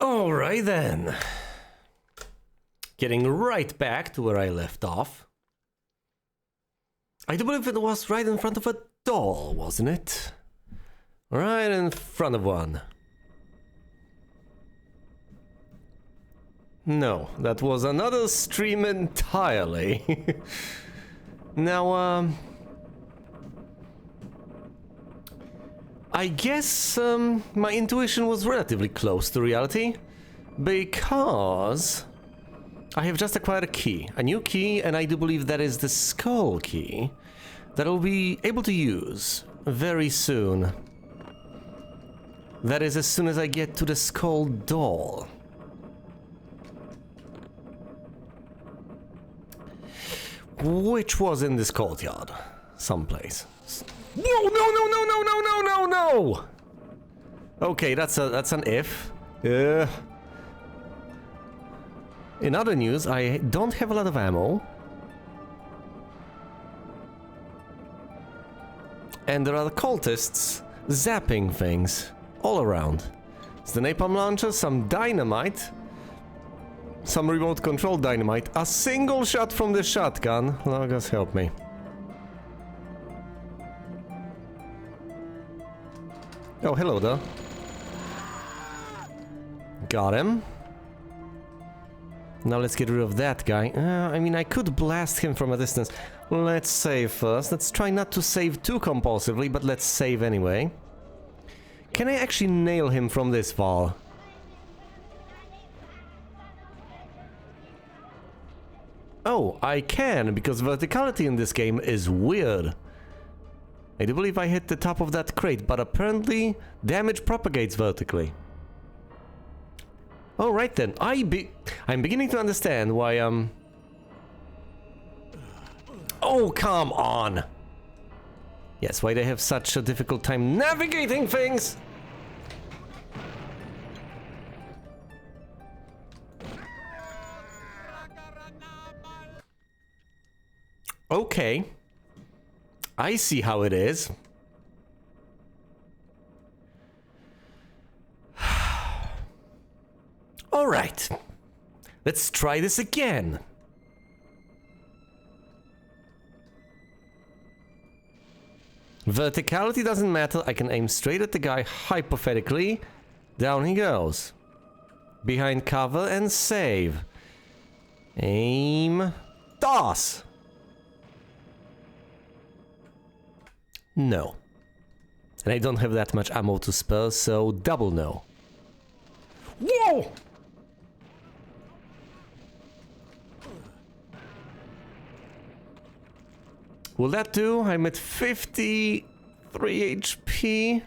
Alright then. Getting right back to where I left off. I do believe it was right in front of a doll, wasn't it? Right in front of one. No, that was another stream entirely. Now, I guess my intuition was relatively close to reality, because I have just acquired a new key, and I do believe that is the skull key that I'll be able to use very soon. That is, as soon as I get to the skull doll. Which was in this courtyard, someplace. Whoa! No! Okay, that's an if. In other news, I don't have a lot of ammo. And there are cultists zapping things all around. It's the napalm launcher, some dynamite, some remote control dynamite, a single shot from the shotgun. Logos, help me. Oh, hello there. Got him. Now let's get rid of that guy. I mean, I could blast him from a distance. Let's save first. Let's try not to save too compulsively, but let's save anyway. Can I actually nail him from this far? Oh, I can, because verticality in this game is weird. I do believe I hit the top of that crate, but apparently damage propagates vertically. Alright then, I'm beginning to understand why, Oh, come on! Yes, why they have such a difficult time navigating things! Okay. I see how it is. All right. Let's try this again. Verticality doesn't matter. I can aim straight at the guy hypothetically. Down he goes. Behind cover and save. Aim. Toss. No. And I don't have that much ammo to spare, so double no. Whoa! Will that do? I'm at 53 HP.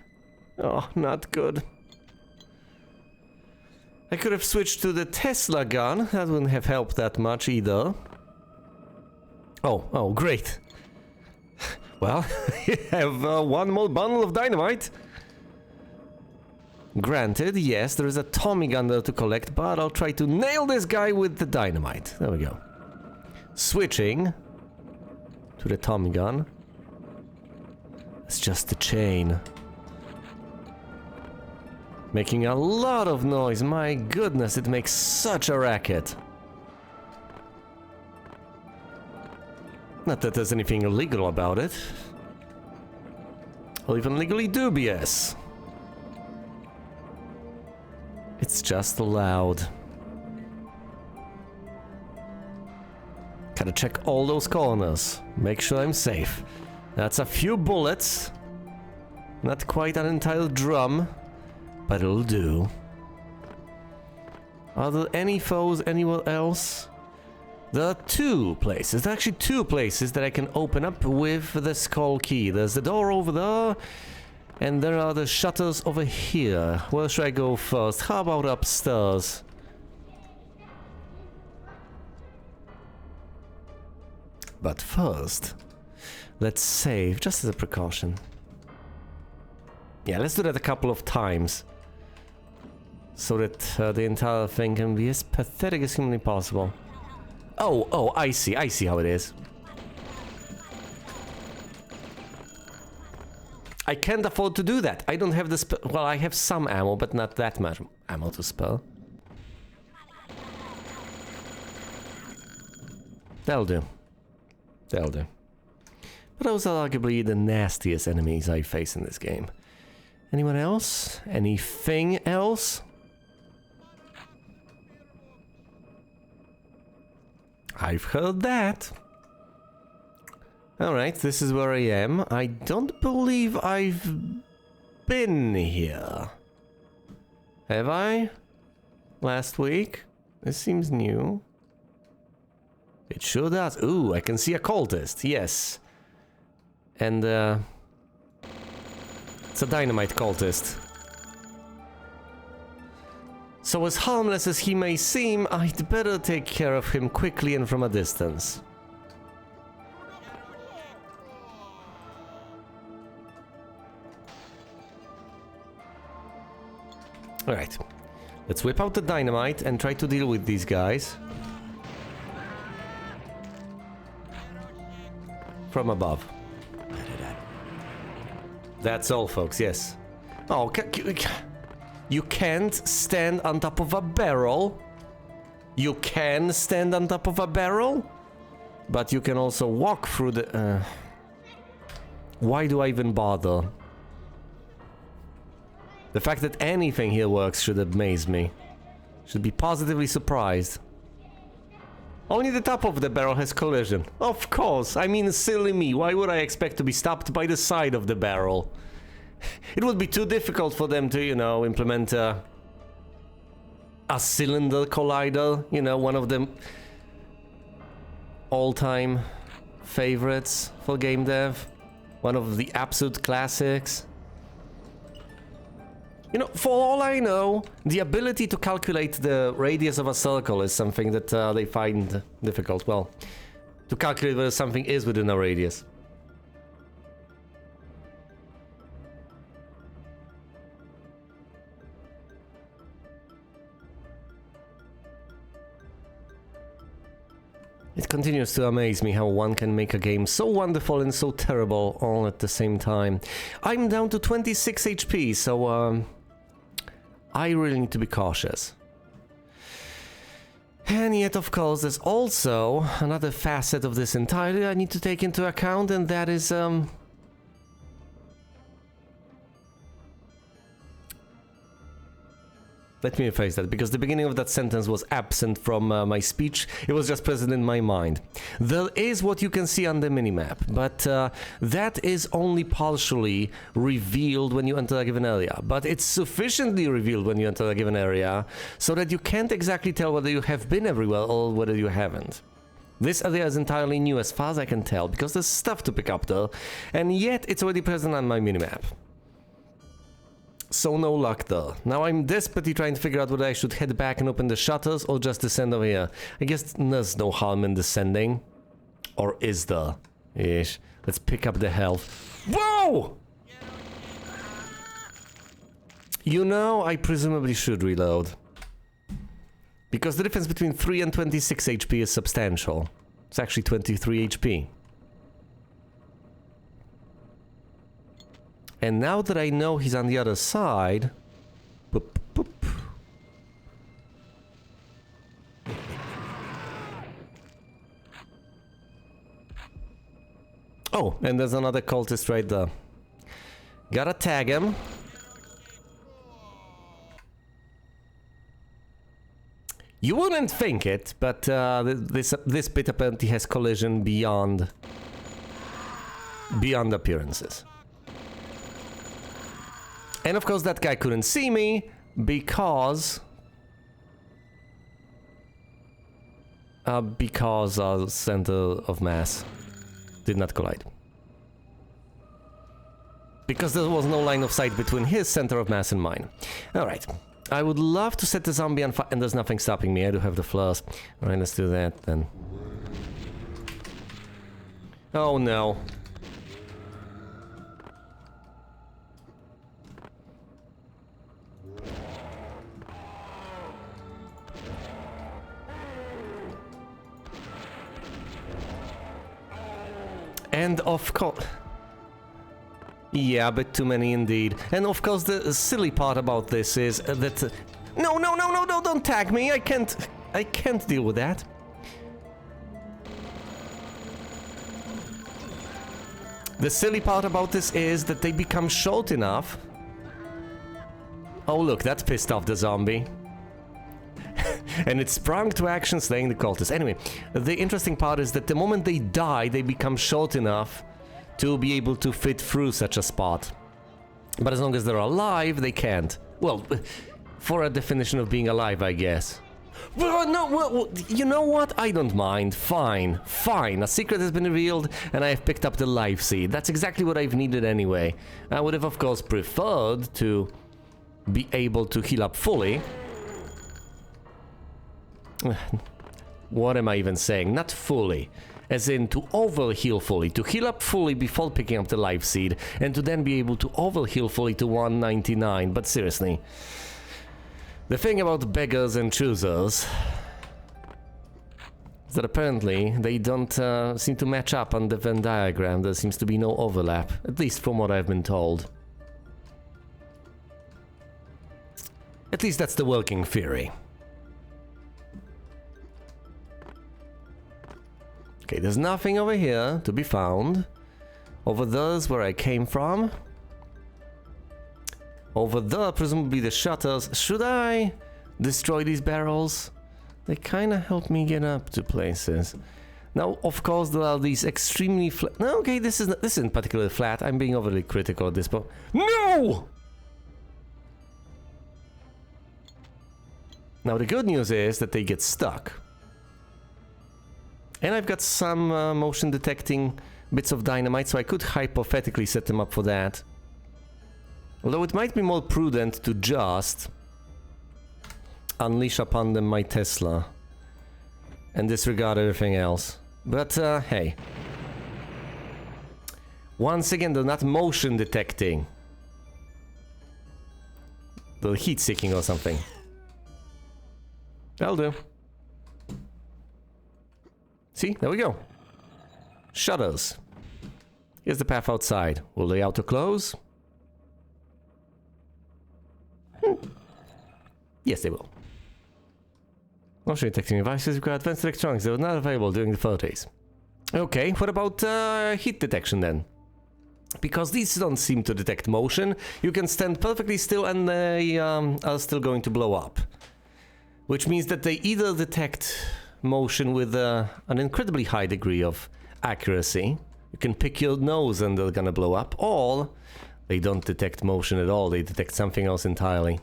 Oh, not good. I could have switched to the Tesla gun. That wouldn't have helped that much either. Oh, great. Well, you have one more bundle of dynamite. Granted, yes, there is a Tommy gun there to collect, but I'll try to nail this guy with the dynamite. There we go. Switching to the Tommy gun. It's just the chain. Making a lot of noise. My goodness, it makes such a racket. Not that there's anything illegal about it. Or even legally dubious. It's just loud. Gotta check all those corners. Make sure I'm safe. That's a few bullets. Not quite an entire drum, but it'll do. Are there any foes anywhere else? There are two places. There are actually two places that I can open up with the skull key. There's the door over there, and there are the shutters over here. Where should I go first? How about upstairs? But first, let's save, just as a precaution. Yeah, let's do that a couple of times. So that the entire thing can be as pathetic as humanly possible. Oh, I see how it is. I can't afford to do that. I don't have the well, I have some ammo, but not that much ammo to spare. That'll do. That'll do. But those are arguably the nastiest enemies I face in this game. Anyone else? Anything else? I've heard that. Alright, this is where I am. I don't believe I've been here. Have I? Last week? This seems new. It sure does. Ooh, I can see a cultist, yes. And, it's a dynamite cultist. So as harmless as he may seem, I'd better take care of him quickly and from a distance. Alright. Let's whip out the dynamite and try to deal with these guys. From above. That's all, folks, yes. Oh, you can't stand on top of a barrel. You can stand on top of a barrel, but you can also walk through the... Why do I even bother? The fact that anything here works should amaze me. Should be positively surprised. Only the top of the barrel has collision. Of course, I mean, silly me. Why would I expect to be stopped by the side of the barrel? It would be too difficult for them to, you know, implement a cylinder collider. You know, one of them all-time favorites for game dev. One of the absolute classics. You know, for all I know, the ability to calculate the radius of a circle is something that they find difficult. Well, to calculate whether something is within a radius. It continues to amaze me how one can make a game so wonderful and so terrible all at the same time. I'm down to 26 HP, so I really need to be cautious. And yet, of course, there's also another facet of this entirely I need to take into account, and that is, let me rephrase that, because the beginning of that sentence was absent from my speech. It was just present in my mind. There is what you can see on the minimap, but that is only partially revealed when you enter a given area. But it's sufficiently revealed when you enter a given area, so that you can't exactly tell whether you have been everywhere or whether you haven't. This area is entirely new as far as I can tell, because there's stuff to pick up there, and yet it's already present on my minimap. So no luck there. Now I'm desperately trying to figure out whether I should head back and open the shutters or just descend over here. I guess there's no harm in descending. Or is there? Ish. Let's pick up the health. Whoa! You know, I presumably should reload. Because the difference between 3 and 26 HP is substantial. It's actually 23 HP. And now that I know he's on the other side... Boop, boop. Oh, and there's another cultist right there. Gotta tag him. You wouldn't think it, but this bit apparently has collision beyond appearances. And of course that guy couldn't see me because our center of mass did not collide. Because there was no line of sight between his center of mass and mine. Alright. I would love to set the zombie on fire, and there's nothing stopping me. I do have the flares. Alright, let's do that then. Oh no. And of course... Yeah, a bit too many indeed. And of course the silly part about this is that... No, don't tag me! I can't deal with that. The silly part about this is that they become short enough. Oh look, that pissed off the zombie. And it sprung to action, slaying the cultist. Anyway, the interesting part is that the moment they die, they become short enough to be able to fit through such a spot. But as long as they're alive, they can't. Well, for a definition of being alive, I guess. Well, no, well, you know what? I don't mind. Fine, fine. A secret has been revealed, and I have picked up the life seed. That's exactly what I've needed anyway. I would have, of course, preferred to be able to heal up fully. What am I even saying? Not fully. As in to overheal fully, to heal up fully before picking up the life seed, and to then be able to overheal fully to 199. But seriously, the thing about beggars and choosers is that apparently they don't seem to match up on the Venn diagram. There seems to be no overlap, at least from what I've been told. At least that's the working theory. Okay, there's nothing over here to be found. Over there's where I came from. Over there, presumably the shutters. Should I destroy these barrels? They kind of help me get up to places. Now, of course, there are these extremely flat... No, okay, this isn't particularly flat. I'm being overly critical at this point. No! Now, the good news is that they get stuck. And I've got some motion detecting bits of dynamite, so I could hypothetically set them up for that. Although it might be more prudent to just unleash upon them my Tesla and disregard everything else. But hey. Once again, they're not motion detecting. They're heat seeking or something. That'll do. See, there we go. Shutters. Here's the path outside. Will they auto-close? Yes, they will. Motion detecting devices require advanced electronics that were not available during the 30s. Okay, what about heat detection then? Because these don't seem to detect motion, you can stand perfectly still and they are still going to blow up. Which means that they either detect motion with an incredibly high degree of accuracy. You can pick your nose and they're gonna blow up, or they don't detect motion at all, they detect something else entirely.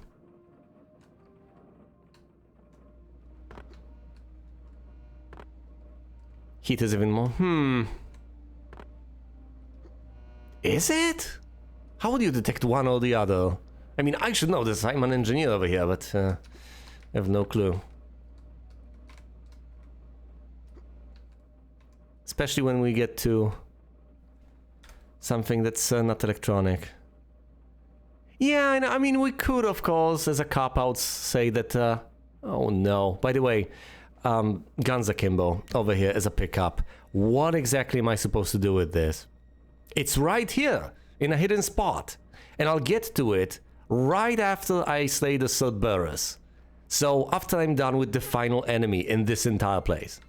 Heat is even more... Is it? How would you detect one or the other? I mean, I should know this, I'm an engineer over here, but I have no clue. Especially when we get to something that's not electronic. Yeah, I mean, we could, of course, as a cop-out, say that... oh no, by the way, guns akimbo over here as a pickup. What exactly am I supposed to do with this? It's right here, in a hidden spot. And I'll get to it right after I slay the Cerberus. So, after I'm done with the final enemy in this entire place.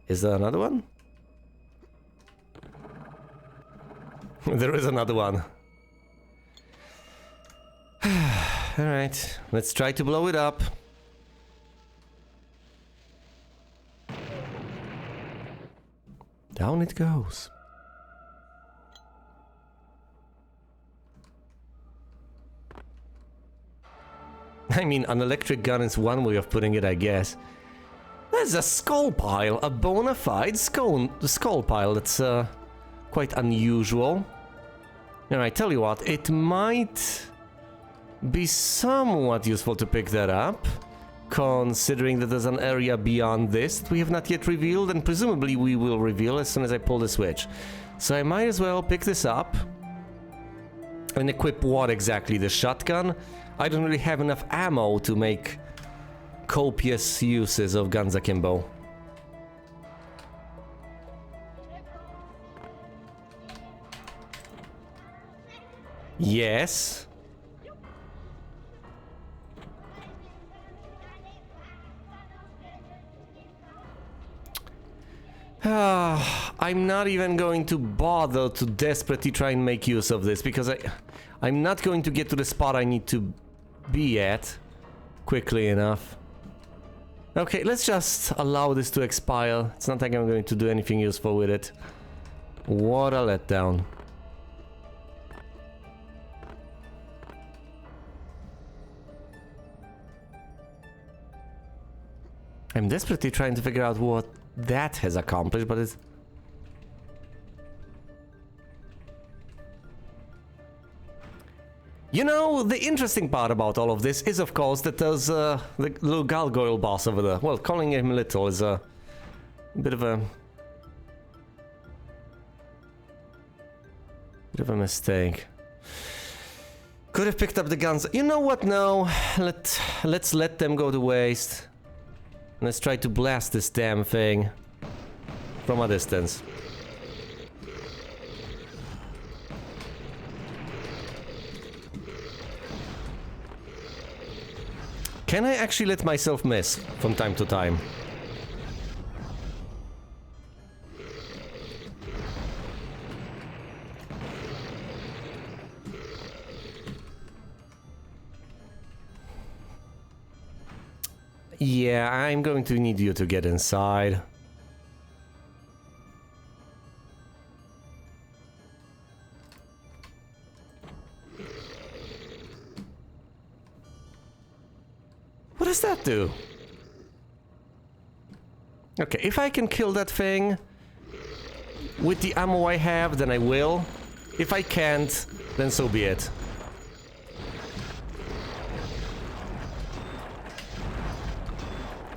Is there another one? There is another one. Alright, let's try to blow it up. Down it goes. I mean, an electric gun is one way of putting it, I guess. There's a skull pile, a bona fide skull pile that's quite unusual. And I tell you what, it might be somewhat useful to pick that up, considering that there's an area beyond this that we have not yet revealed, and presumably we will reveal as soon as I pull the switch. So I might as well pick this up and equip what exactly? The shotgun? I don't really have enough ammo to make copious uses of guns akimbo. Yes. I'm not even going to bother to desperately try and make use of this, because I'm not going to get to the spot I need to be at quickly enough. Okay, let's just allow this to expire. It's not like I'm going to do anything useful with it. What a letdown. I'm desperately trying to figure out what that has accomplished, but it's... You know, the interesting part about all of this is, of course, that there's the little gargoyle boss over there. Well, calling him little is a bit of a... mistake. Could have picked up the guns. You know what? No. Let's let them go to waste. Let's try to blast this damn thing from a distance. Can I actually let myself miss from time to time? Yeah, I'm going to need you to get inside. What does that do? Okay, if I can kill that thing with the ammo I have, then I will. If I can't, then so be it.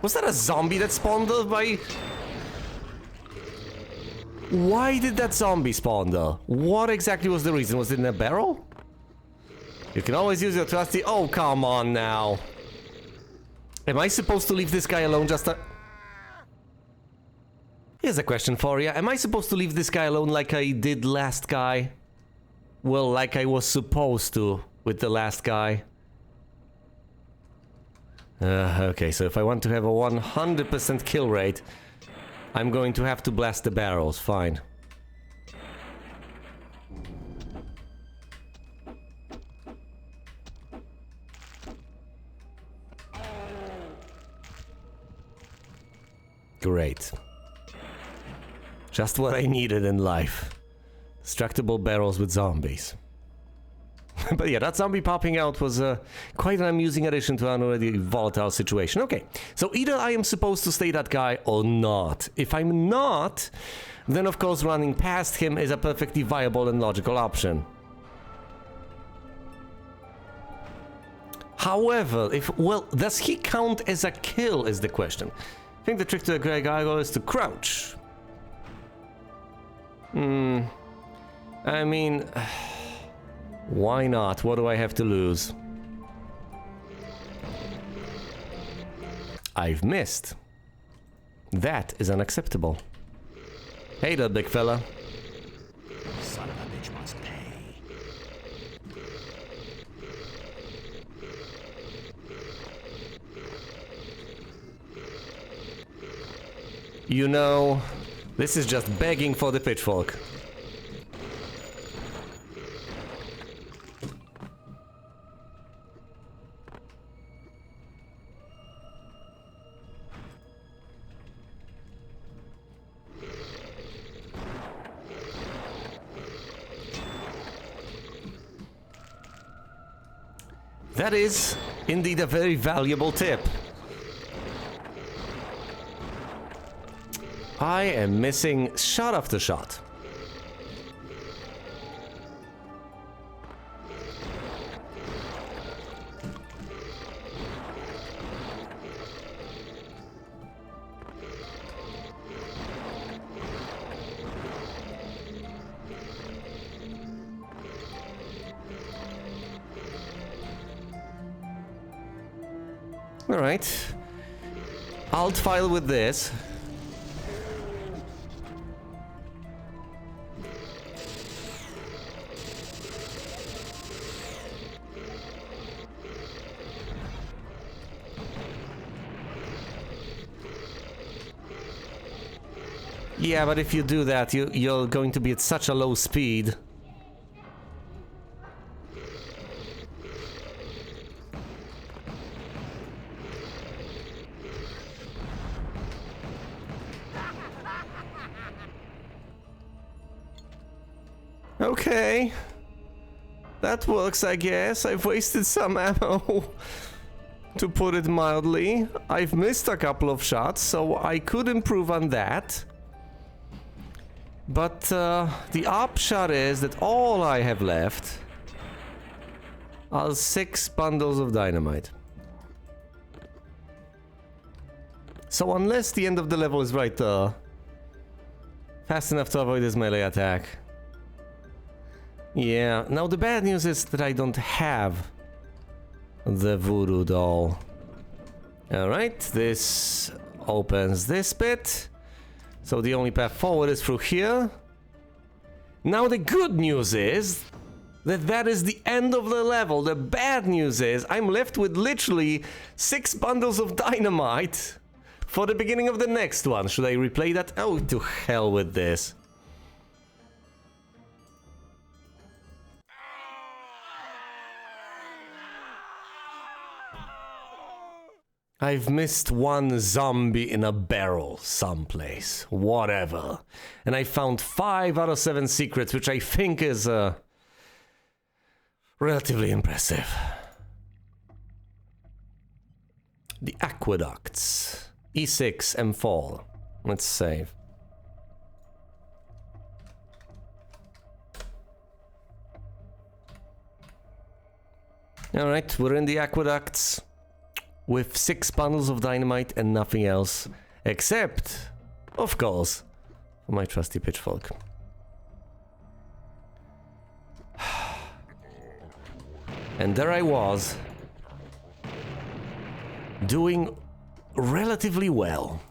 Was that a zombie that spawned there by... Why did that zombie spawn there? What exactly was the reason? Was it in a barrel? You can always use your trusty... Oh, come on now. Am I supposed to leave this guy alone just a... Here's a question for you. Am I supposed to leave this guy alone like I did last guy? Well, like I was supposed to with the last guy. Okay, so if I want to have a 100% kill rate, I'm going to have to blast the barrels. Fine. Great. Just what I needed in life. Destructible barrels with zombies. But yeah, that zombie popping out was quite an amusing addition to an already volatile situation. Okay, so either I am supposed to stay that guy or not. If I'm not, then of course running past him is a perfectly viable and logical option. However, well, does he count as a kill is the question. I think the trick to a grey gargoyle is to crouch. I mean... Why not? What do I have to lose? I've missed. That is unacceptable. Hey there, big fella. Son of a bitch must pay. You know, this is just begging for the pitchfork. That is indeed a very valuable tip. I am missing shot after shot. Alright. Alt file with this. Yeah, but if you do that, you're going to be at such a low speed. Okay. That works, I guess. I've wasted some ammo, to put it mildly. I've missed a couple of shots, so I could improve on that. But the upshot is that all I have left are 6 bundles of dynamite. So unless the end of the level is right there, fast enough to avoid his melee attack. Yeah, now the bad news is that I don't have the voodoo doll. Alright, this opens this bit. So the only path forward is through here. Now the good news is that that is the end of the level. The bad news is I'm left with literally 6 bundles of dynamite for the beginning of the next one. Should I replay that? Oh, to hell with this. I've missed one zombie in a barrel someplace, whatever. And I found 5 out of 7 secrets, which I think is relatively impressive. The aqueducts. E6M4. Let's save. Alright, we're in the aqueducts. With 6 bundles of dynamite and nothing else. Except, of course, for my trusty pitchfork. And there I was, doing relatively well.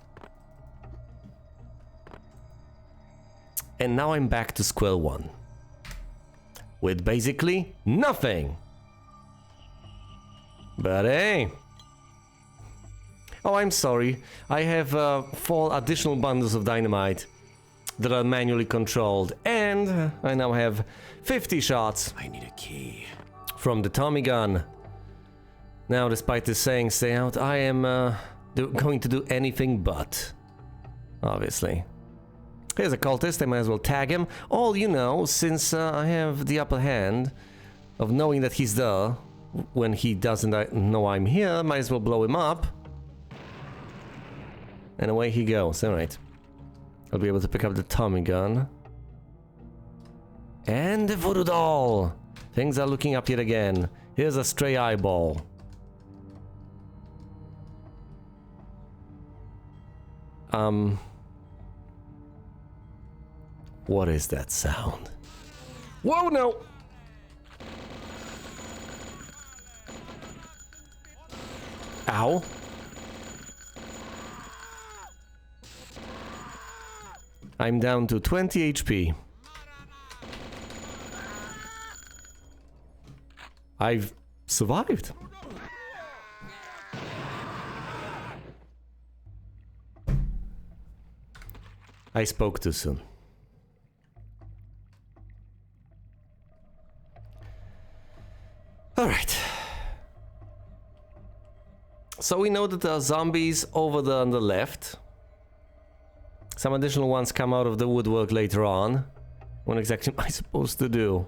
And now I'm back to square one. With basically nothing. But hey. Oh, I'm sorry. I have 4 additional bundles of dynamite that are manually controlled, and I now have 50 shots. I need a key. From the Tommy gun. Now, despite this saying, stay out, I am going to do anything but. Obviously. Here's a cultist, I might as well tag him. All you know, since I have the upper hand of knowing that he's there, when he doesn't know I'm here, might as well blow him up. And away he goes, alright. I'll be able to pick up the Tommy gun. And the voodoo doll! Things are looking up yet again. Here's a stray eyeball. What is that sound? Whoa, no! Ow. I'm down to 20 HP. I've survived. I spoke too soon. All right. So we know that there are zombies over there on the left. Some additional ones come out of the woodwork later on. What exactly am I supposed to do?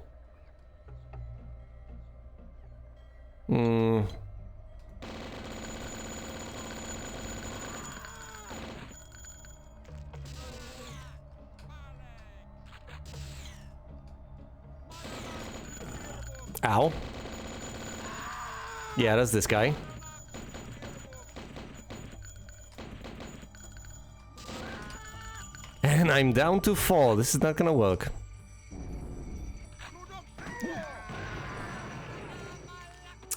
Ow. Yeah, that's this guy. And I'm down to 4. This is not gonna work.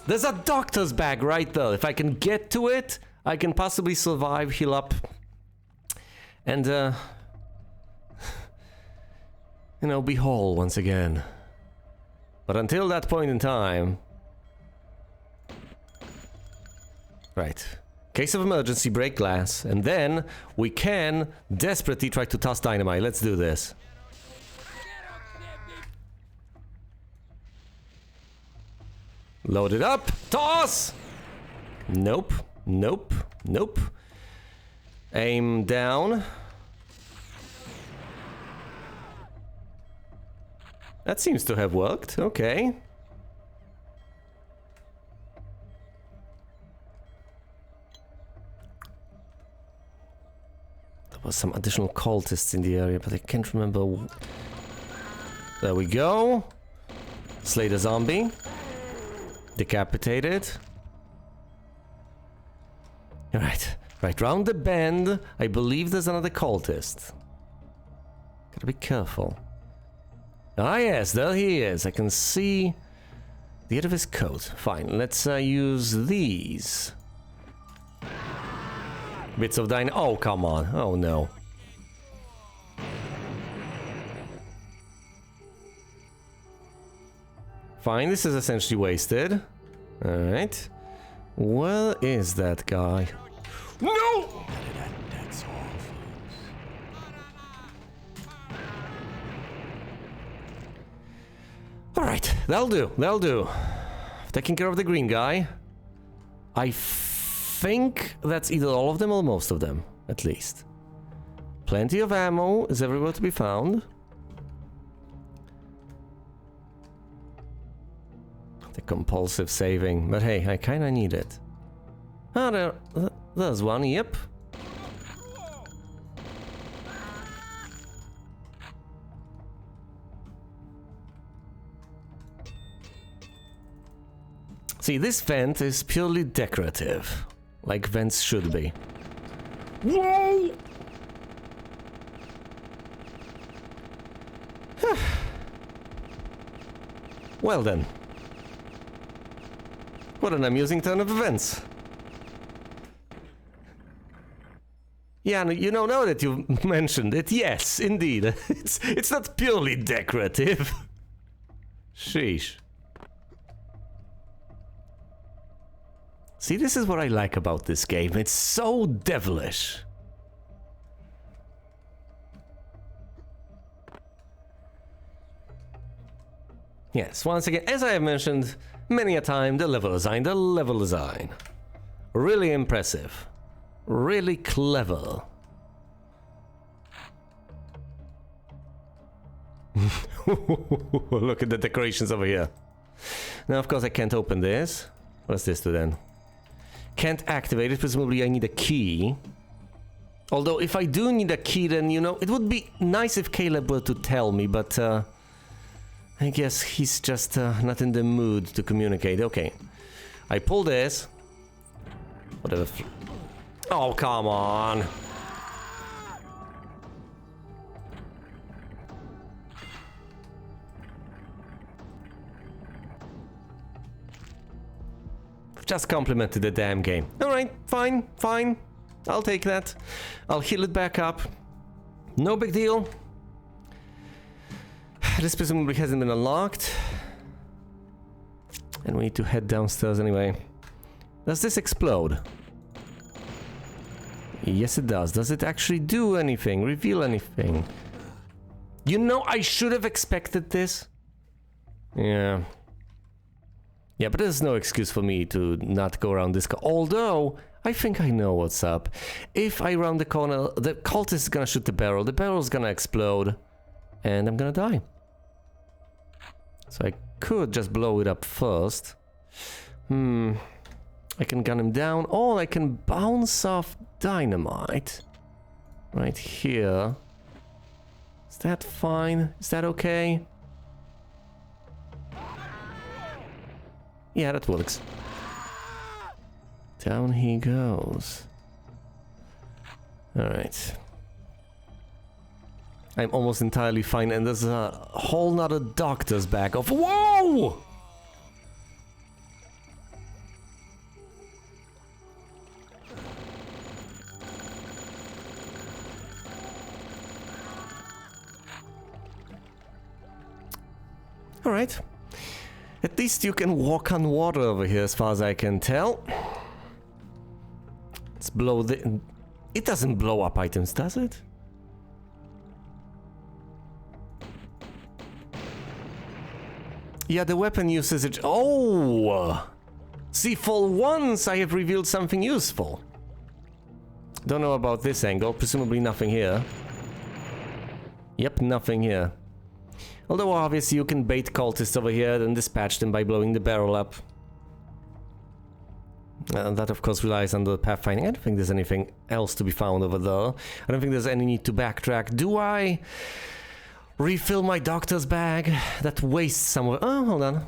There's a doctor's bag right there. If I can get to it, I can possibly survive, heal up. And, you know, be whole once again. But until that point in time... Right. Case of emergency, break glass. And then we can desperately try to toss dynamite. Let's do this. Load it up. Toss! Nope. Nope. Nope. Aim down. That seems to have worked. Okay. There was some additional cultists in the area, but I can't remember. There we go. Slay the zombie. Decapitated. Alright. Right, round the bend. I believe there's another cultist. Gotta be careful. Ah yes, there he is. I can see the end of his coat. Fine, let's use these. Bits of dynamite. Oh, come on. Oh no. Fine, this is essentially wasted. Alright. Where is that guy? No! That's all, Alright, that'll do. That'll do. Taking care of the green guy. I think that's either all of them or most of them, at least. Plenty of ammo is everywhere to be found. The compulsive saving, but hey, I kinda need it. Ah, there's one, yep. See, this vent is purely decorative, like vents should be. Whoa! Well then. What an amusing turn of events. Yeah, you know, now that you've mentioned it, yes, indeed. It's not purely decorative. Sheesh. See, this is what I like about this game. It's so devilish. Yes, once again, as I have mentioned many a time, the level design. Really impressive. Really clever. Look at the decorations over here. Now, of course, I can't open this. What's this do then? Can't activate it, presumably I need a key. Although, if I do need a key, then, you know, it would be nice if Caleb were to tell me, but, I guess he's just not in the mood to communicate. Okay. I pull this. Whatever. Oh, come on. Just complimented the damn game. Alright, fine, fine. I'll take that. I'll heal it back up. No big deal. This presumably hasn't been unlocked. And we need to head downstairs anyway. Does this explode? Yes, it does. Does it actually do anything? Reveal anything? You know, I should have expected this. Yeah. Yeah, but there's no excuse for me to not go around this although, I think I know what's up. If I round the corner, the cultist is gonna shoot the barrel's gonna explode, and I'm gonna die. So I could just blow it up first. I can gun him down, or I can bounce off dynamite. Right here. Is that fine? Is that okay? Yeah, that works. Down he goes. Alright. I'm almost entirely fine, and there's a whole nother doctor's back of. Whoa! Alright. At least you can walk on water over here, as far as I can tell. Let's blow the... It doesn't blow up items, does it? Yeah, the weapon usage... Oh! See, for once I have revealed something useful. Don't know about this angle, presumably nothing here. Yep, nothing here. Although obviously you can bait cultists over here and dispatch them by blowing the barrel up. That of course relies on the pathfinding. I don't think there's anything else to be found over there. I don't think there's any need to backtrack. Do I refill my doctor's bag? That wastes somewhere. Oh, hold on.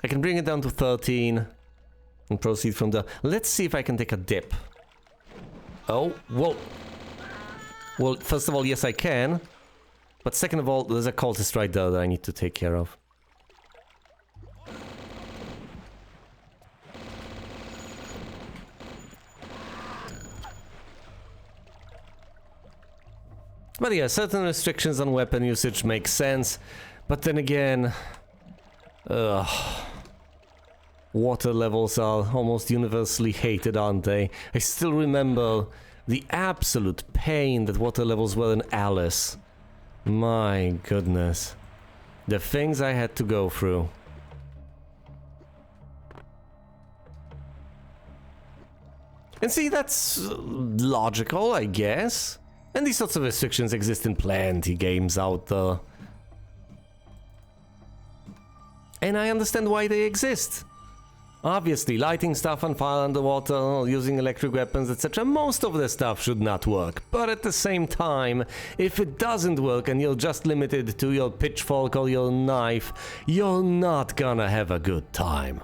I can bring it down to 13 and proceed from there. Let's see if I can take a dip. Oh, whoa. Well, first of all, yes I can. But second of all, there's a cultist right there that I need to take care of. But yeah, certain restrictions on weapon usage make sense. But then again... water levels are almost universally hated, aren't they? I still remember the absolute pain that water levels were in Alice. My goodness. The things I had to go through. And see, that's logical, I guess. And these sorts of restrictions exist in plenty games out there. And I understand why they exist. Obviously, lighting stuff on fire underwater, using electric weapons, etc. Most of the stuff should not work. But at the same time, if it doesn't work and you're just limited to your pitchfork or your knife, you're not gonna have a good time.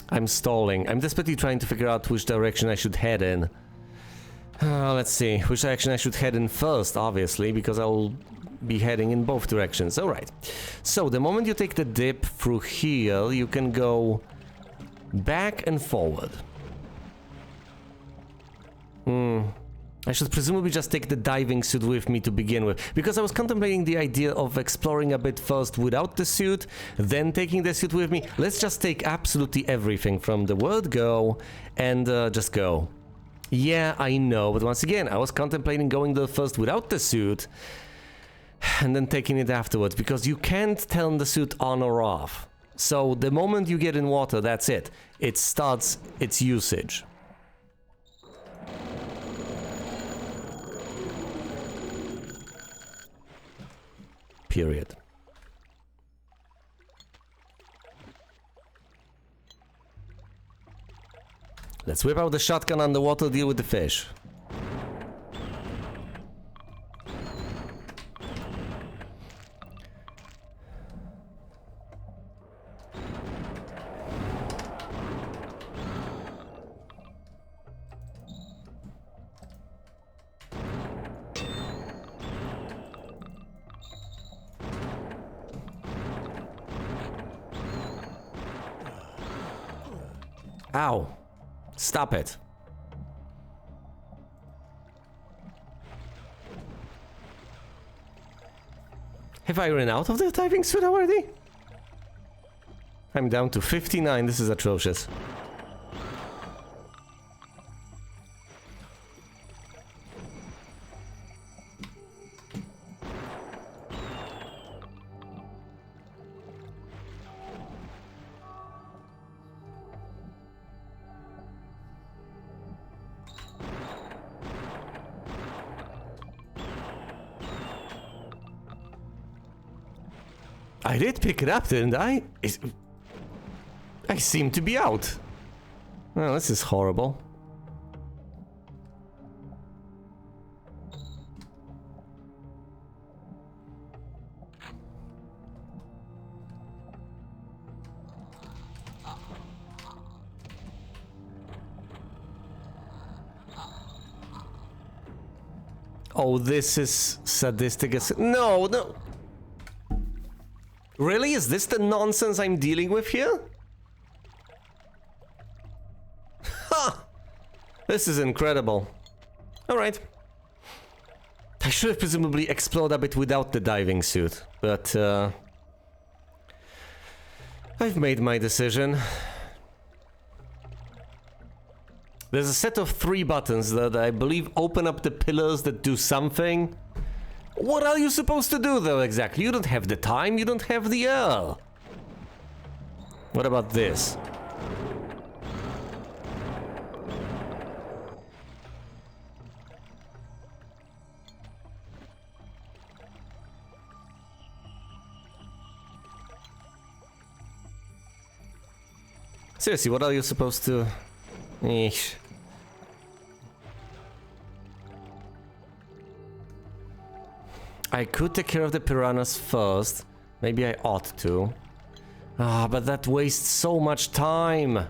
I'm stalling. I'm desperately trying to figure out which direction I should head in. Let's see. Which direction I should head in first, obviously, because I'll be heading in both directions. Alright. So, the moment you take the dip through here, you can go back and forward. I should presumably just take the diving suit with me to begin with, because I was contemplating the idea of exploring a bit first without the suit, then taking the suit with me. Let's just take absolutely everything from the word go and just go. Yeah, I know, but once again, I was contemplating going there first without the suit and then taking it afterwards, because you can't turn the suit on or off. So the moment you get in water, that's it. It starts its usage. Period. Let's whip out the shotgun underwater, deal with the fish. Ow. Stop it. Have I run out of the diving suit already? I'm down to 59, this is atrocious. I did pick it up, didn't I? I seem to be out. Well, this is horrible. Oh, this is sadistic as... No, no. Really? Is this the nonsense I'm dealing with here? Ha! This is incredible. Alright. I should have presumably explored a bit without the diving suit, but I've made my decision. There's a set of 3 buttons that I believe open up the pillars that do something. What are you supposed to do though exactly? You don't have the time, you don't have the air. What about this? Seriously, what are you supposed to... Eesh. I could take care of the piranhas first. Maybe I ought to. Ah, but that wastes so much time.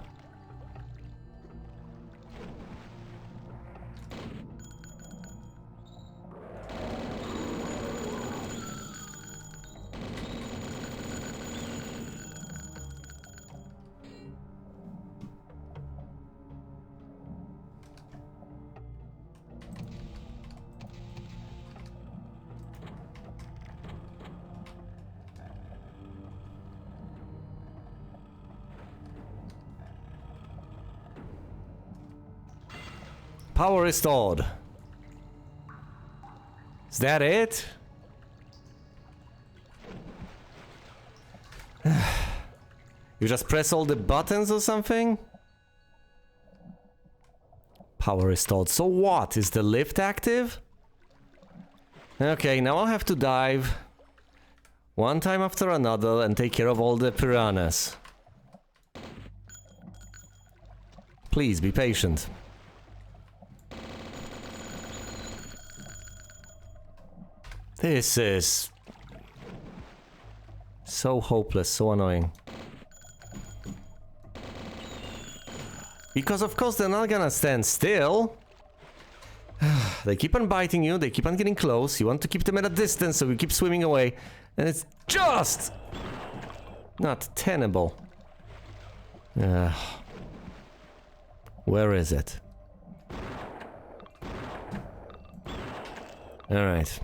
Power restored. Is that it? You just press all the buttons or something? Power restored. So what? Is the lift active? Okay, now I'll have to dive one time after another and take care of all the piranhas. Please be patient. This is so hopeless, so annoying. Because of course they're not gonna stand still. They keep on biting you, they keep on getting close, you want to keep them at a distance so you keep swimming away. And it's just not tenable. Where is it? Alright.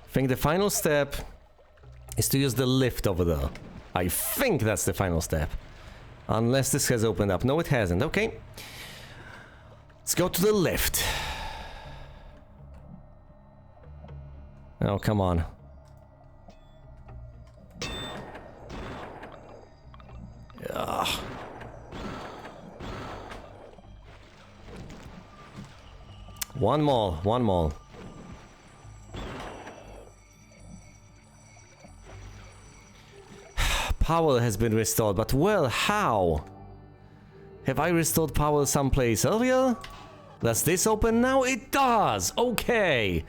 I think the final step is to use the lift over there. I think that's the final step. Unless this has opened up. No, it hasn't. Okay. Let's go to the lift. Oh, come on. Ugh. One more, one more. Power has been restored, but well, how? Have I restored power someplace earlier? Does this open now? It does! Okay!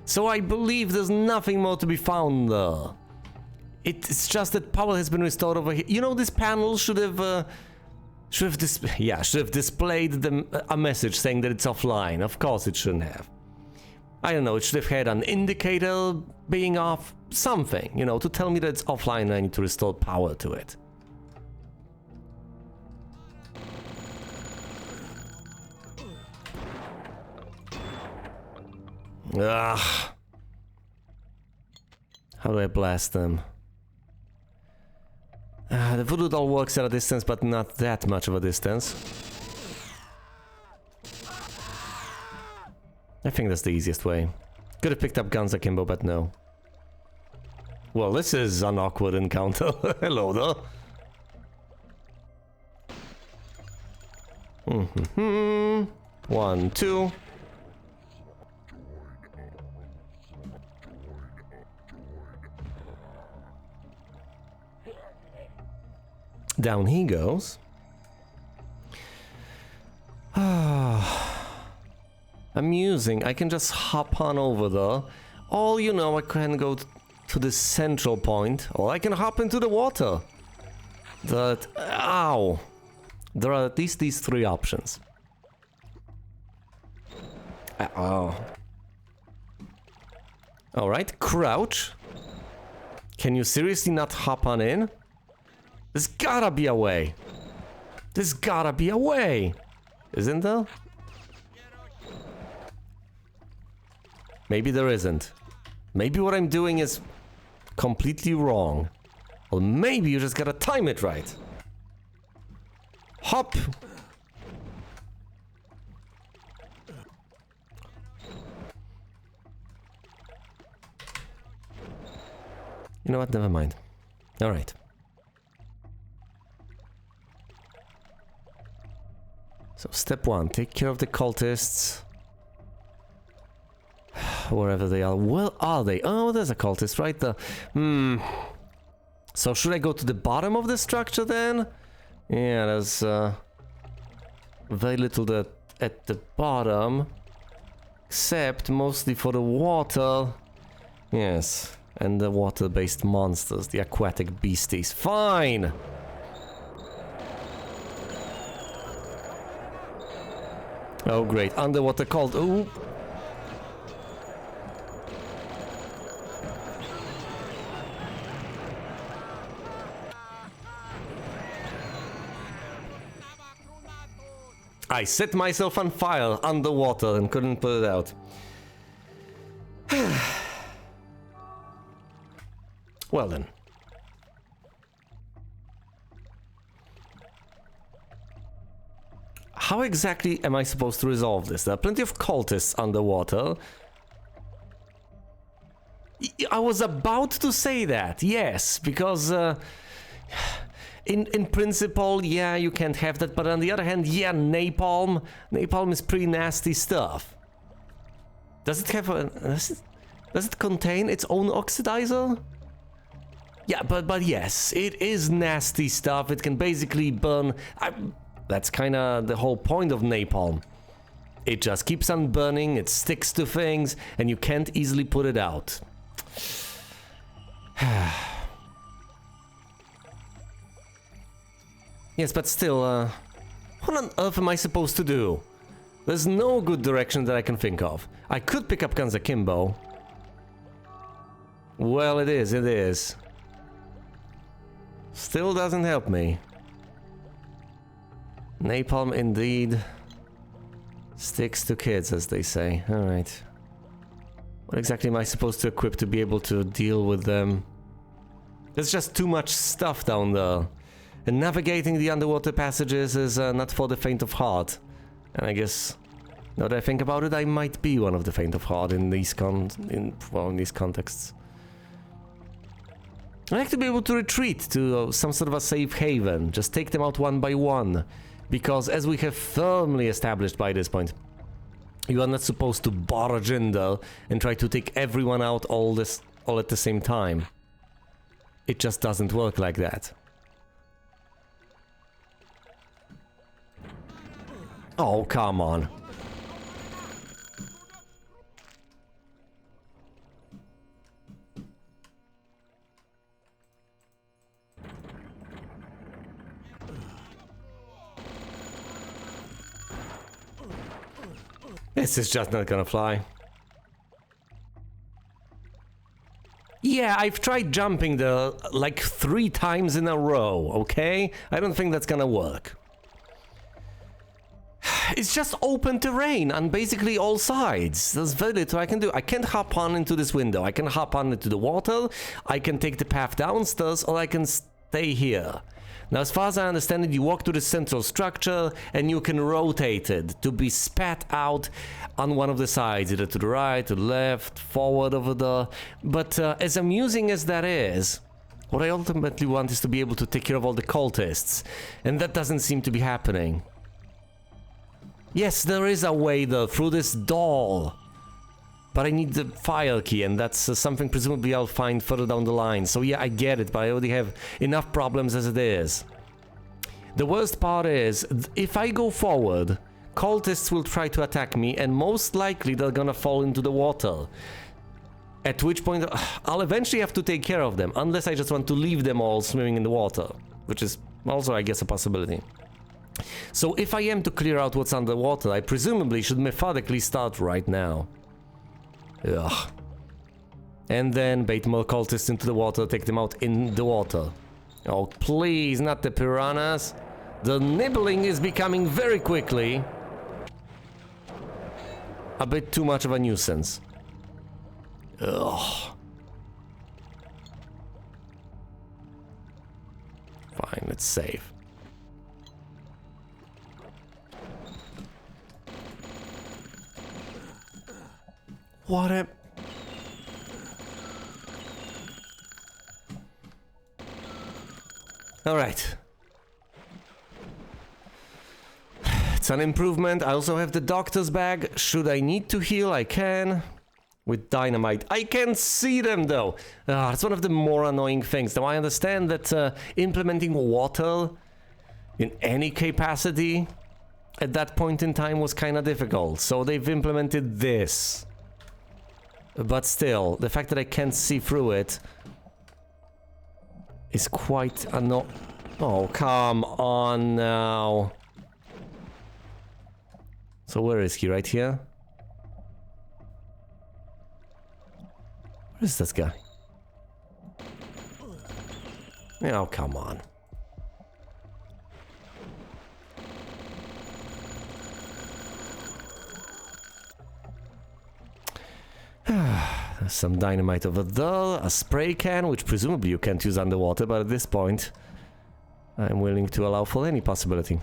So I believe there's nothing more to be found there. It's just that power has been restored over here. You know, this panel should have displayed a message saying that it's offline. Of course it shouldn't have. I don't know, it should have had an indicator being off, something, you know, to tell me that it's offline and I need to restore power to it. Ugh. How do I blast them? The voodoo doll works at a distance, but not that much of a distance. I think that's the easiest way. Could have picked up guns akimbo, but no. Well, this is an awkward encounter. Hello there. 1, 2. Down he goes. Amusing. I can just hop on over there. Or, you know, I can go to the central point. Or I can hop into the water. Ow. There are at least these 3 options. Oh. Alright, crouch. Can you seriously not hop on in? There's gotta be a way. There's gotta be a way. Isn't there? Maybe there isn't. Maybe what I'm doing is completely wrong. Or maybe you just gotta time it right. Hop. You know what? Never mind. Alright. So, step 1. Take care of the cultists. Wherever they are. Where are they? Oh, there's a cultist right there. So, should I go to the bottom of the structure then? Yeah, there's very little at the bottom. Except mostly for the water. Yes. And the water-based monsters, the aquatic beasties. Fine! Oh great, underwater cult. Ooh! I set myself on fire underwater and couldn't put it out. Well then. How exactly am I supposed to resolve this? There are plenty of cultists underwater. I was about to say that, yes, because in principle, yeah, you can't have that, but on the other hand, yeah, napalm. Napalm is pretty nasty stuff. Does it have a... Does it contain its own oxidizer? Yeah, but yes, it is nasty stuff. It can basically burn... that's kind of the whole point of napalm. It just keeps on burning, it sticks to things, and you can't easily put it out. Yes, but still, what on earth am I supposed to do? There's no good direction that I can think of. I could pick up Kanza Kimbo. Well, it is. Still doesn't help me. Napalm indeed sticks to kids, as they say. Alright. What exactly am I supposed to equip to be able to deal with them? There's just too much stuff down there. And navigating the underwater passages is not for the faint of heart. And I guess, now that I think about it, I might be one of the faint of heart in these contexts. I like to be able to retreat to some sort of a safe haven, just take them out one by one, because as we have firmly established by this point, you are not supposed to barge in there and try to take everyone out all at the same time. It just doesn't work like that. Oh, come on. This is just not gonna fly. Yeah, I've tried jumping there like 3 times in a row, okay? I don't think that's gonna work. It's just open terrain on basically all sides. There's very little I can do. I can't hop on into this window. I can hop on into the water. I can take the path downstairs, or I can stay here. Now, as far as I understand it, you walk to the central structure and you can rotate it to be spat out on one of the sides, either to the right, to the left, forward over there. But as amusing as that is, what I ultimately want is to be able to take care of all the cultists. And that doesn't seem to be happening. Yes, there is a way though, through this door. But I need the fire key, and that's something presumably I'll find further down the line. So yeah, I get it, but I already have enough problems as it is. The worst part is, if I go forward, cultists will try to attack me, and most likely they're gonna fall into the water. At which point, I'll eventually have to take care of them, unless I just want to leave them all swimming in the water. Which is also, I guess, a possibility. So if I am to clear out what's underwater, I presumably should methodically start right now. Ugh. And then bait more cultists into the water, take them out in the water. Oh, please, not the piranhas. The nibbling is becoming very quickly a bit too much of a nuisance. Ugh. Fine, let's save. What a... Alright. It's an improvement. I also have the doctor's bag. Should I need to heal, I can. With dynamite. I can see them though. It's one of the more annoying things. Now I understand that implementing water in any capacity at that point in time was kind of difficult. So they've implemented this. But still, the fact that I can't see through it is quite annoying. Oh, come on now. So where is he? Right here? Where is this guy? Oh, come on. There's some dynamite over there, a spray can, which presumably you can't use underwater, but at this point, I'm willing to allow for any possibility.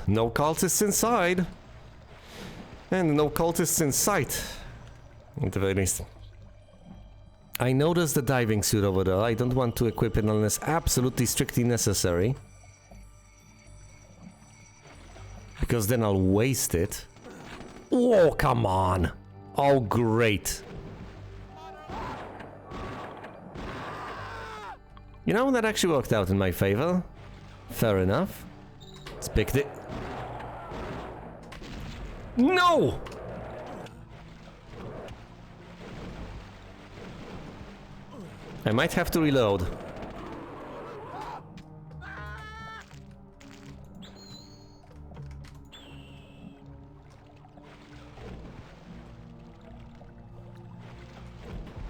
No cultists inside. And no cultists in sight. At the very least. I noticed the diving suit over there. I don't want to equip it unless absolutely strictly necessary. Because then I'll waste it. Oh, come on. Oh, great. You know, that actually worked out in my favor. Fair enough. Let's pick the... No! I might have to reload.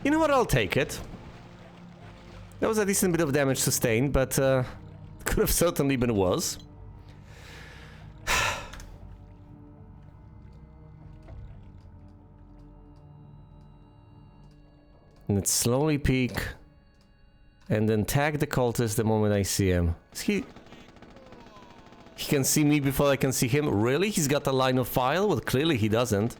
You know what, I'll take it. That was a decent bit of damage sustained, but could have certainly been worse. Let's slowly peek. And then tag the cultist the moment I see him. Is he... He can see me before I can see him? Really? He's got a line of fire? Well, clearly he doesn't.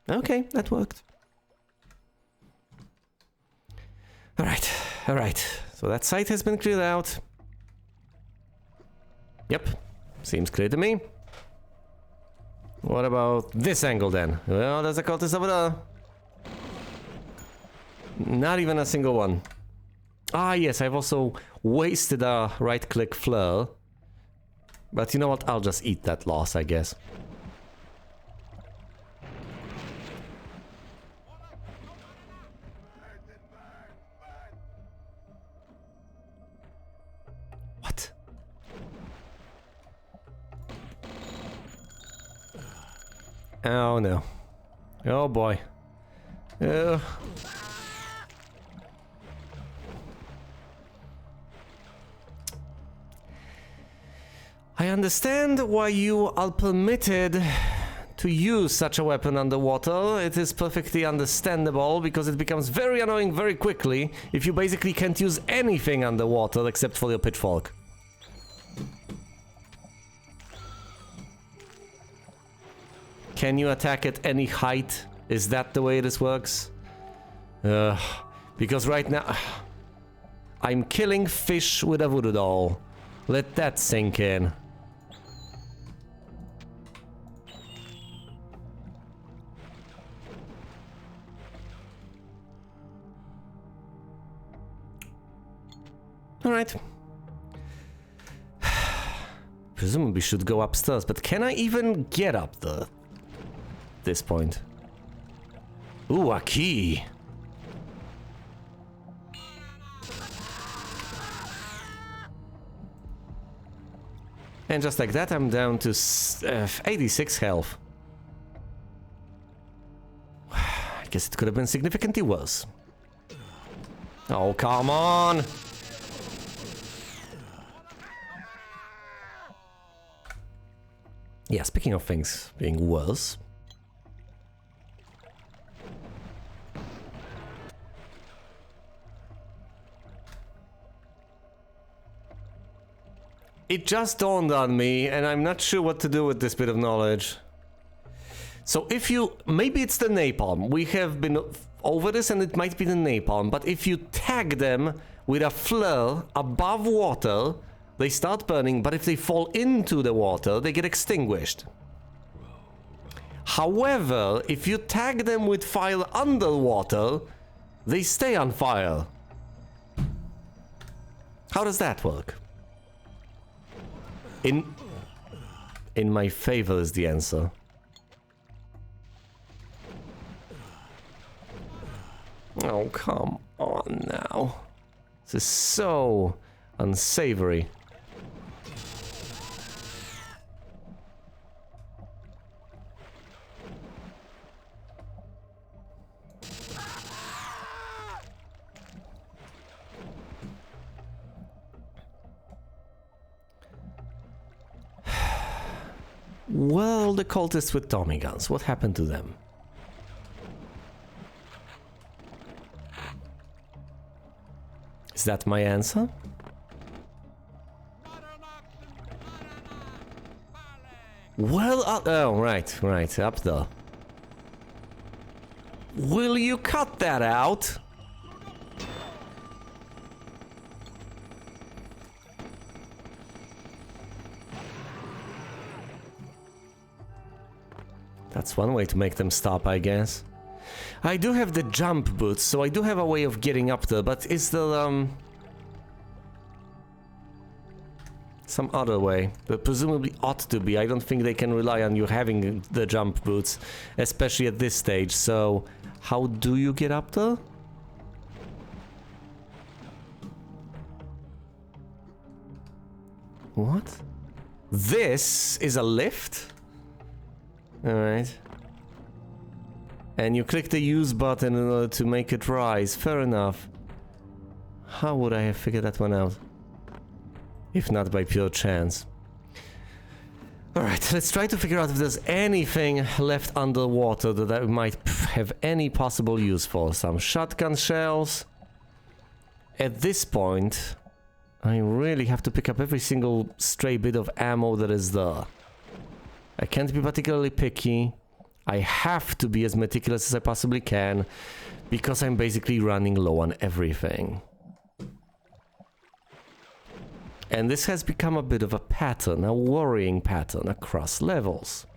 Okay, that worked. Alright, alright. So that site has been cleared out. Yep, seems clear to me. What about this angle then? Well, there's a cultist over there. Not even a single one. Ah, yes, I've also wasted a right-click flare. But you know what? I'll just eat that loss, I guess. What? Oh no. Oh boy. I understand why you are permitted to use such a weapon underwater. It is perfectly understandable because it becomes very annoying very quickly if you basically can't use anything underwater except for your pitchfork. Can you attack at any height? Is that the way this works? Because right now... I'm killing fish with a voodoo doll. Let that sink in. Alright. Presumably should go upstairs, but can I even get up there? At this point. Ooh, a key. And just like that, I'm down to 86 health. I guess it could have been significantly worse. Oh, come on! Yeah, speaking of things being worse. It just dawned on me, and I'm not sure what to do with this bit of knowledge. So if you... Maybe it's the napalm. We have been over this and it might be the napalm. But if you tag them with a flare above water, they start burning. But if they fall into the water, they get extinguished. However, if you tag them with fire underwater, they stay on fire. How does that work? In my favor is the answer. Oh, come on now. This is so unsavory. Well, the cultists with Tommy guns, what happened to them? Is that my answer? Well, oh, right, up there. Will you cut that out? That's one way to make them stop, I guess. I do have the jump boots, so I do have a way of getting up there, but is there, some other way? There presumably ought to be. I don't think they can rely on you having the jump boots, especially at this stage, so how do you get up there? What? This is a lift? Alright. And you click the use button in order to make it rise. Fair enough. How would I have figured that one out? If not by pure chance. Alright, let's try to figure out if there's anything left underwater that I might have any possible use for. Some shotgun shells. At this point, I really have to pick up every single stray bit of ammo that is there. I can't be particularly picky. I have to be as meticulous as I possibly can, because I'm basically running low on everything. And this has become a bit of a pattern, a worrying pattern across levels.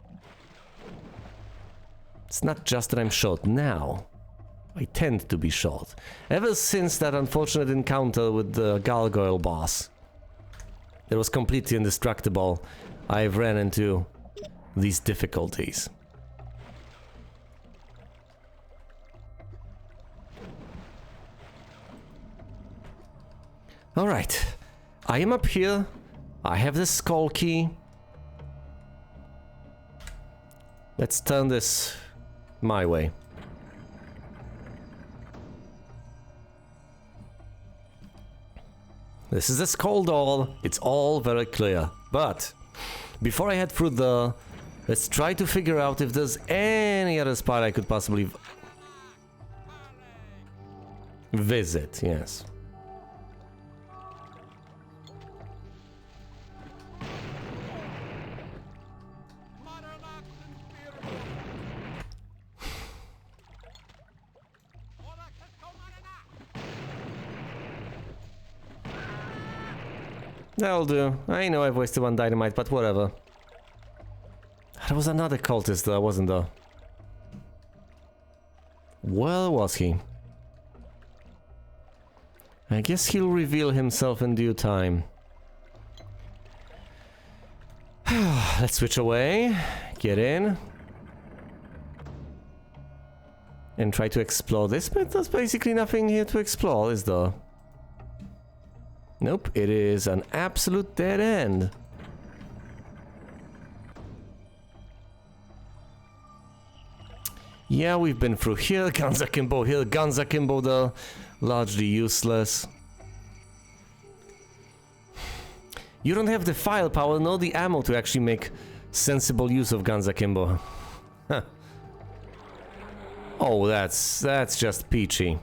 It's not just that I'm short now. I tend to be short. Ever since that unfortunate encounter with the gargoyle boss, that was completely indestructible, I've ran into these difficulties. Alright, I am up here, I have the skull key. Let's turn this my way. This is the skull door, it's all very clear. But, before I head through the... Let's try to figure out if there's any other spot I could possibly... visit, yes. That'll do. I know I've wasted one dynamite, but whatever. There was another cultist there, wasn't there? Where was he? I guess he'll reveal himself in due time. Let's switch away, get in, and try to explore this, but there's basically nothing here to explore, is there? Nope, it is an absolute dead end. Yeah, we've been through here, guns akimbo here, guns akimbo there, largely useless. You don't have the firepower nor the ammo to actually make sensible use of guns akimbo. Huh. Oh, that's just peachy.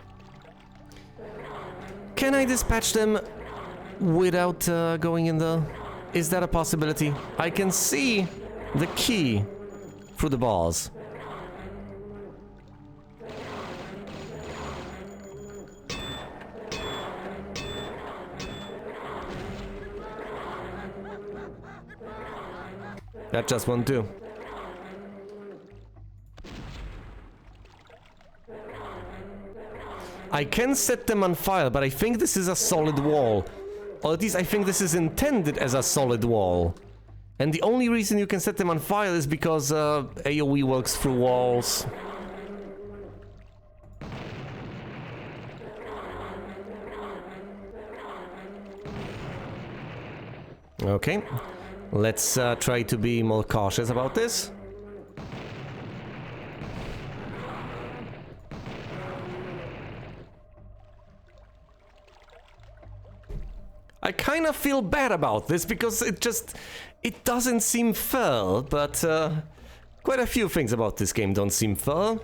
Can I dispatch them without going in there? Is that a possibility? I can see the key through the bars. That just won't do. I can set them on fire, but I think this is a solid wall. Or at least I think this is intended as a solid wall. And the only reason you can set them on fire is because AoE works through walls. Okay, let's try to be more cautious about this. I kind of feel bad about this because it doesn't seem fair, but quite a few things about this game don't seem fair.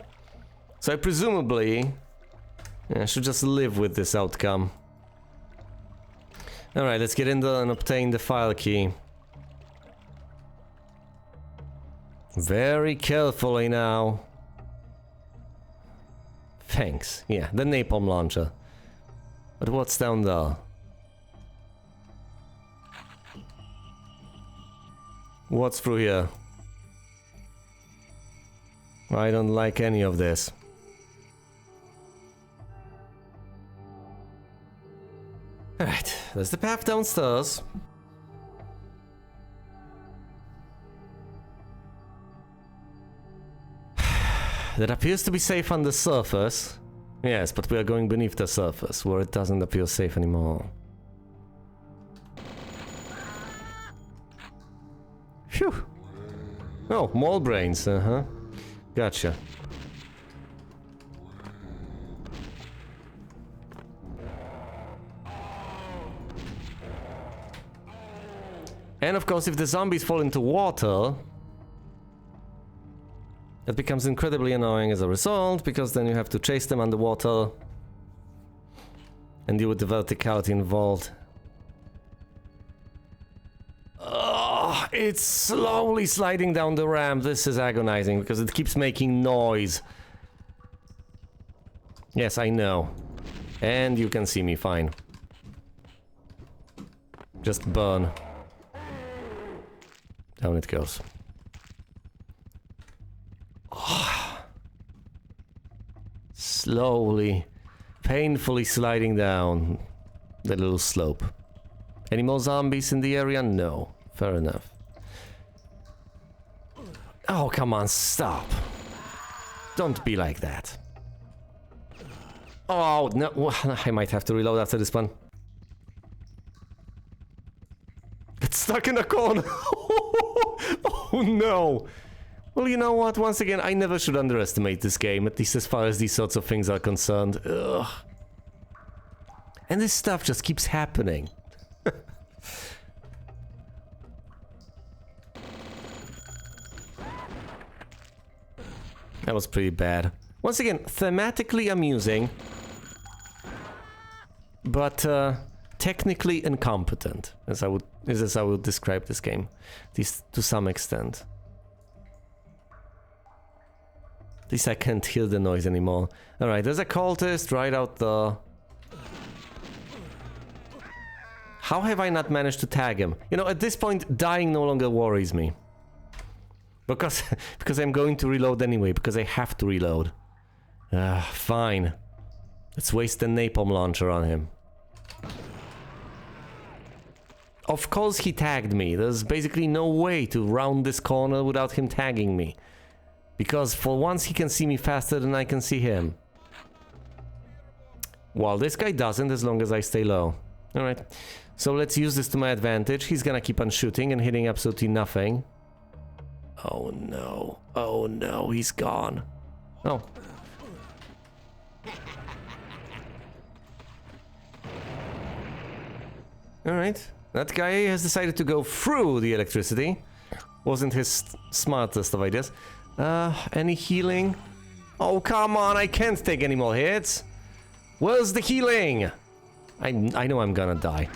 So I presumably should just live with this outcome. Alright, let's get in there and obtain the file key. Very carefully now. Thanks. Yeah, the napalm launcher. But what's down there? What's through here? I don't like any of this. Alright, there's the path downstairs. That appears to be safe on the surface. Yes, but we are going beneath the surface, where it doesn't appear safe anymore. Phew! Oh, mole brains, uh-huh. Gotcha. And of course, if the zombies fall into water, it becomes incredibly annoying as a result, because then you have to chase them underwater and deal with the verticality involved. Oh, it's slowly sliding down the ramp. This is agonizing because it keeps making noise. Yes, I know. And you can see me fine. Just burn. Down it goes. Oh. Slowly, painfully sliding down the little slope. Any more zombies in the area? No. Fair enough. Oh, come on, stop. Don't be like that. Oh, no. I might have to reload after this one. It's stuck in a corner. Oh no. Well, you know what? Once again, I never should underestimate this game, at least as far as these sorts of things are concerned. Ugh. And this stuff just keeps happening. That was pretty bad. Once again, thematically amusing, but technically incompetent, as I would describe this game, at least to some extent. At least I can't hear the noise anymore. Alright, there's a cultist right out there. How have I not managed to tag him? You know, at this point, dying no longer worries me. Because I'm going to reload anyway, because I have to reload. Fine. Let's waste the napalm launcher on him. Of course he tagged me. There's basically no way to round this corner without him tagging me. Because for once he can see me faster than I can see him. While this guy doesn't, as long as I stay low. Alright. So let's use this to my advantage. He's gonna keep on shooting and hitting absolutely nothing. Oh no. Oh no, he's gone. Oh. Alright. That guy has decided to go through the electricity. Wasn't his smartest of ideas. Any healing? Oh, come on, I can't take any more hits. Where's the healing? I know I'm gonna die.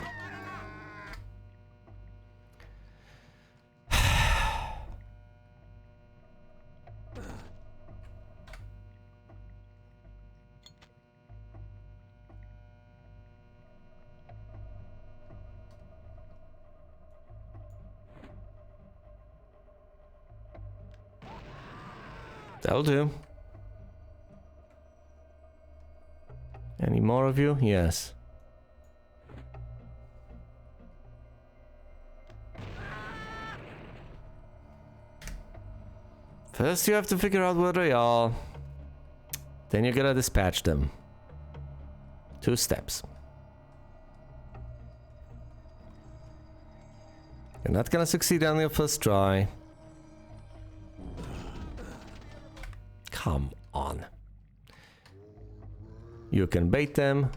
That'll do. Any more of you? Yes. First you have to figure out where they are. Then you gotta dispatch them. 2 steps. You're not gonna succeed on your first try. Come on. You can bait them.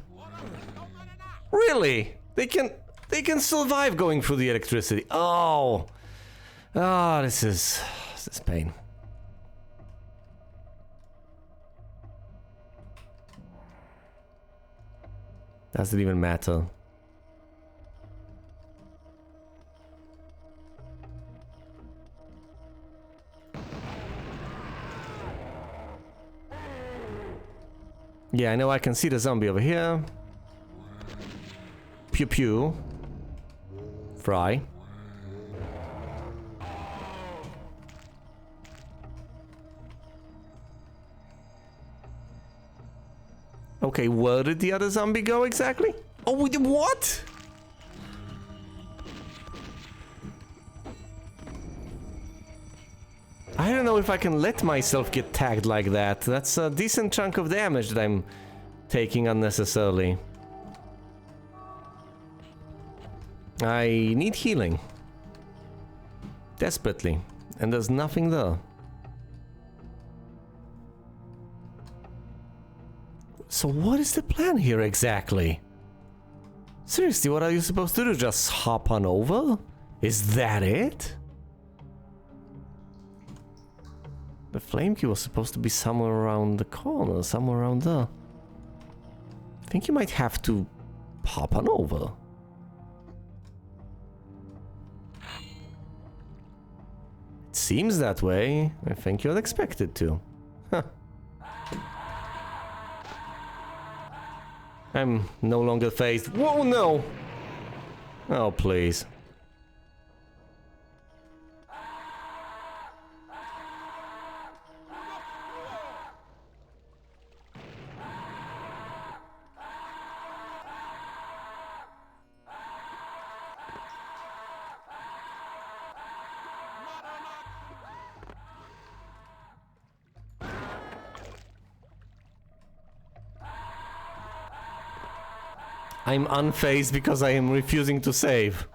Really? They can survive going through the electricity. Oh. Ah, this is pain. Doesn't even matter. Yeah, I know I can see the zombie over here. Pew pew. Fry. Okay, where did the other zombie go exactly? Oh, what? I don't know if I can let myself get tagged like that. That's a decent chunk of damage that I'm taking unnecessarily. I need healing. Desperately. And there's nothing there. So what is the plan here exactly? Seriously, what are you supposed to do? Just hop on over? Is that it? The flame key was supposed to be somewhere around the corner, somewhere around there. I think you might have to hop on over. It seems that way. I think you're expected to. Huh. I'm no longer phased. Whoa, no! Oh, please. I'm unfazed because I am refusing to save.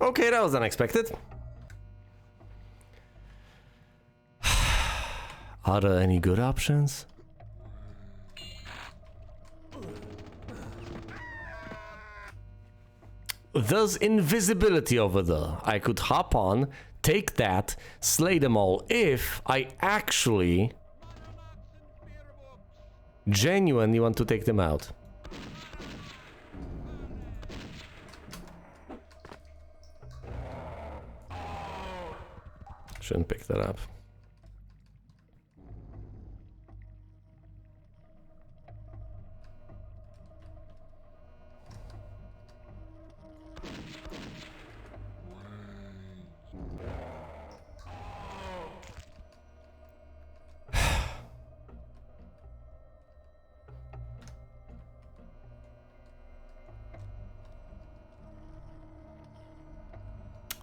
Okay, that was unexpected. Are there any good options? There's invisibility over there. I could hop on, take that, slay them all if I actually genuinely want to take them out. Shouldn't pick that up.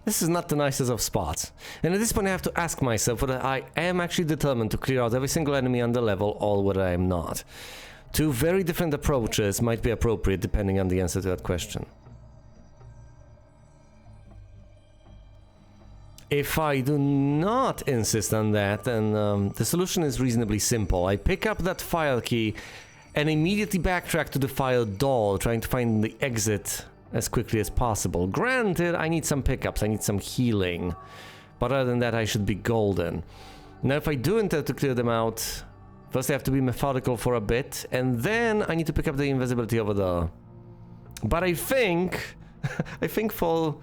This is not the nicest of spots, and at this point I have to ask myself whether I am actually determined to clear out every single enemy on the level or whether I am not. 2 very different approaches might be appropriate depending on the answer to that question. If I do not insist on that, then the solution is reasonably simple. I pick up that file key and immediately backtrack to the file door, trying to find the exit as quickly as possible. Granted, I need some pickups, I need some healing. But other than that, I should be golden. Now, if I do intend to clear them out, first I have to be methodical for a bit, and then I need to pick up the invisibility over there. But I think I think for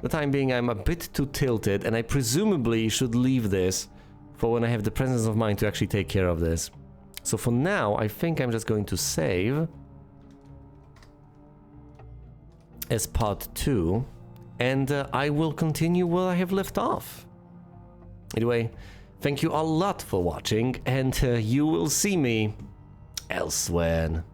the time being I'm a bit too tilted, and I presumably should leave this for when I have the presence of mind to actually take care of this. So for now, I think I'm just going to save as part 2, and I will continue where I have left off. Anyway, thank you a lot for watching, and you will see me elsewhere.